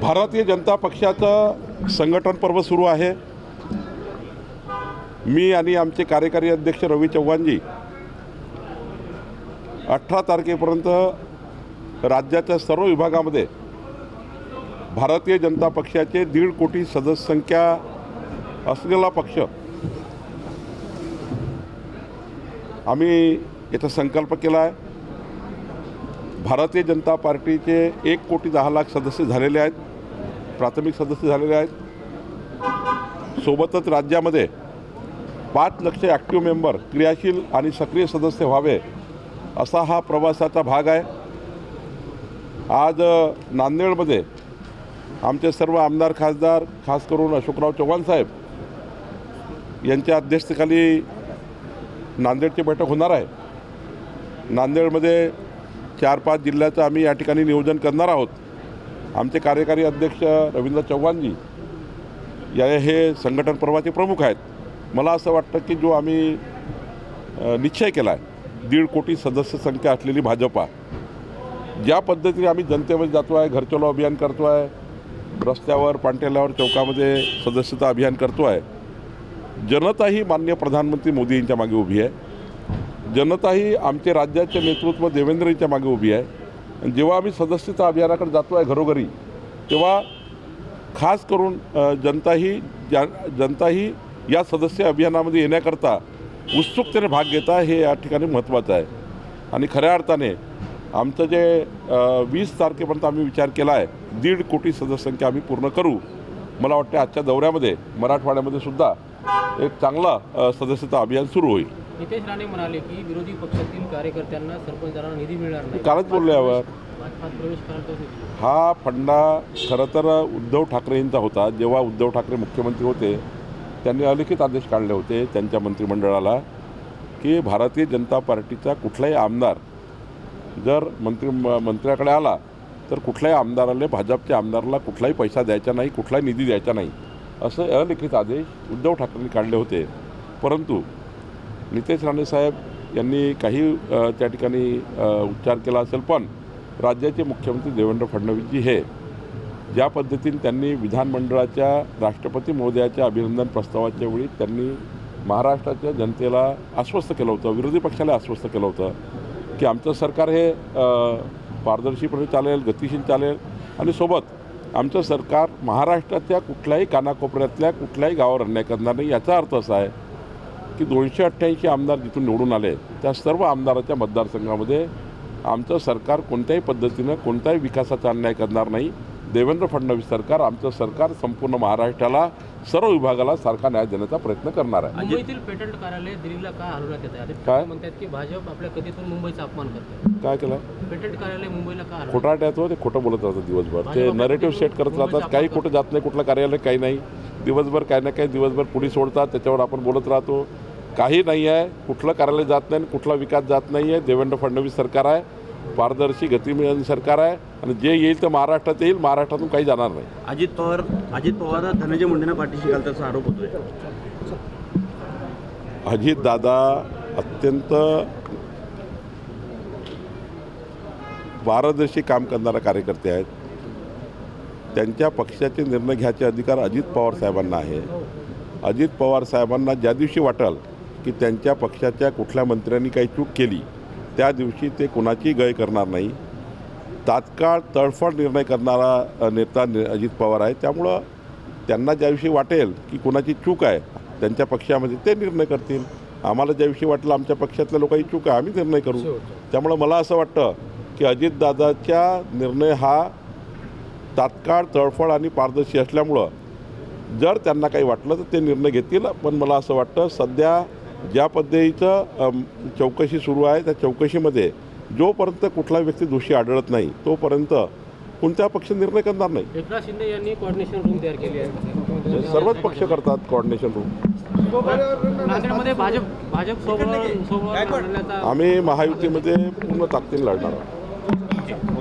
भारतीय जनता पक्षाचं संघटन पर्व सुरू आहे। मी आणि आमचे कार्यकारी अध्यक्ष रवी चव्हाणजी 18 तारखेपर्यंत राज्याच्या सर्व विभागामध्ये भारतीय जनता पक्षाचे 1.5 कोटी सदस्य संख्या असलेला पक्ष आम्ही याचा संकल्प केला आहे। भारतीय जनता पार्टीचे 1,10,00,000 सदस्य झालेले आहेत, प्राथमिक सदस्य झालेले आहेत। सोबतच राज्यामध्ये 5 लाख ॲक्टिव्ह मेंबर क्रियाशील आणि सक्रिय सदस्य व्हावे असा हा प्रवासाचा भाग आहे। आज नांदेडमध्ये आमचे सर्व आमदार खासदार खास करून अशोकराव चव्हाण साहेब यांच्या अध्यक्षतेखाली नांदेडची बैठक होणार आहे। नांदेडमध्ये 4-5 जिल्ह्याचं आम्ही या ठिकाणी नियोजन करणार आहोत। आमचे कार्यकारी अध्यक्ष रवींद्र चव्हाणजी हे संघटन पर्वाचे प्रमुख आहेत। मला असं वाटतं की जो आम्ही निश्चय केला आहे 1.5 कोटी सदस्य संख्या असलेली भाजपा, ज्या पद्धतीने आम्ही जनतेमध्ये जातो आहे, घर चलो अभियान करतो आहे, रस्त्यावर पांटेल्यावर चौकामध्ये सदस्यता अभियान करतो आहे, जनताही माननीय प्रधानमंत्री मोदी यांच्या मागे उभी आहे। जनताही आमचे राज्याचे नेतृत्व देवेंद्र यांच्या मागे उभी आहे। आणि जेव्हा आम्ही सदस्यता अभियानाकडे जातो आहे घरोघरी, तेव्हा खास करून जनताही या सदस्य अभियानामध्ये येण्याकरता उत्सुकतेने भाग घेता हे या ठिकाणी महत्त्वाचं आहे। आणि खऱ्या अर्थाने आमचं जे 20 तारखेपर्यंत आम्ही विचार केला आहे 1.5 कोटी सदस्य संख्या आम्ही पूर्ण करू। मला वाटतं आजच्या दौऱ्यामध्ये मराठवाड्यामध्ये सुद्धा एक चांगला सदस्यता अभियान सुरू होईल। नितेश राणे म्हणाले की विरोधी पक्षातील कार्यकर्त्यांना सरपंचांना निधी मिळणार नाही। कालच बोलले यावर। भाजपात प्रवेश करायचा हा फंडा खरं तर उद्धव ठाकरेंचा होता। जेव्हा उद्धव ठाकरे मुख्यमंत्री होते त्यांनी अलिखित आदेश काढले होते त्यांच्या मंत्रिमंडळाला की भारतीय जनता पार्टीचा कुठलाही आमदार जर मंत्र्याकडे आला तर कुठल्याही आमदाराला, भाजपच्या आमदाराला कुठलाही पैसा द्यायचा नाही, कुठलाही निधी द्यायचा नाही, असं अलिखित आदेश उद्धव ठाकरेंनी काढले होते। परंतु नितेश राणे साहेब यांनी काही त्या ठिकाणी उच्चार केला असेल, पण राज्याचे मुख्यमंत्री देवेंद्र फडणवीसजी हे ज्या पद्धतीने त्यांनी विधानमंडळाच्या राष्ट्रपती महोदयाच्या अभिनंदन प्रस्तावाच्या वेळी त्यांनी महाराष्ट्राच्या जनतेला आश्वस्त केलं होतं, विरोधी पक्षाला आश्वस्त केलं होतं की आमचं सरकार हे पारदर्शीपणे चालेल, गतिशील चालेल आणि सोबत आमचं सरकार महाराष्ट्राच्या कुठल्याही कानाकोपऱ्यातल्या कुठल्याही गावावर अन्याय करणार नाही। याचा अर्थ असा आहे की 288 आमदार जिथून निवडून आले त्या सर्व आमदाराच्या मतदारसंघामध्ये आमचं सरकार कोणत्याही पद्धतीनं कोणत्याही विकासाचा अन्याय करणार नाही। देवेंद्र फडणवीस सरकार, आमचं सरकार संपूर्ण महाराष्ट्राला, सर्व विभागाला सारखा न्याय देण्याचा प्रयत्न करणार आहे। मुंबईतील पेटंट कार्यालय दिल्लीला का हलवण्यात येत आहे? काय म्हणतात की भाजप आपल्या कथेतून मुंबईचा अपमान करते। काय केलं? पेटंट कार्यालय मुंबईला का हलवलं? खोटाट्यात ते खोटं बोलत राहतात दिवसभर, ते नरेटिव्ह सेट करत राहतात। काही कुठं जात नाही, कुठलं कार्यालय काही नाही, दिवसभर काही ना काही दिवसभर पोलीस सोडतात, त्याच्यावर आपण बोलत राहतो। काही नाही आहे, कुठलं कार्यालय जात नाही, कुठला विकास जात नाही आहे। देवेंद्र फडणवीस सरकार आहे, पारदर्शी गतिमान सरकार आहे आणि जे येईल तर महाराष्ट्रात येईल, महाराष्ट्रातून काही जाणार नाही। अजित पवार धनंजय मुंडेंना पाठीशी घालण्याचा आरोप होतोय। अजित दादा अत्यंत पारदर्शी काम करणारा कार्यकर्ते आहेत। त्यांच्या पक्षाचे निर्णय घ्यायचे अधिकार अजित पवार साहेबांना आहे। अजित पवार साहेबांना ज्या दिवशी वाटेल की त्यांच्या पक्षाच्या कुठल्या मंत्र्यांनी काही चूक केली त्या दिवशी ते कोणाची गय करणार नाही। तात्काळ तडफड निर्णय करणारा नेता अजित पवार आहे। त्यामुळं त्यांना ज्या दिवशी वाटेल की कोणाची चूक आहे त्यांच्या पक्षामध्ये ते निर्णय करतील। आम्हाला ज्या दिवशी वाटलं आमच्या पक्षातल्या लोकांची चूक आहे आम्ही निर्णय करू। त्यामुळं मला असं वाटतं की अजितदादाचा निर्णय हा तात्काळ तडफड आणि पारदर्शी असल्यामुळं जर त्यांना काही वाटलं तर ते निर्णय घेतील। पण मला असं वाटतं सध्या ज्या पद्धतीचं चौकशी सुरू आहे त्या चौकशीमध्ये जोपर्यंत कुठला व्यक्ती दोषी आढळत नाही तोपर्यंत कोणत्या पक्ष निर्णय करणार नाही। एकनाथ शिंदे यांनी कोऑर्डिनेशन रूम तयार केली आहे। सर्वच पक्ष करतात कोऑर्डिनेशन रूम। नांदेडमध्ये भाजप सोबत आम्ही महायुतीमध्ये पूर्ण ताकदीने लढणार आहोत।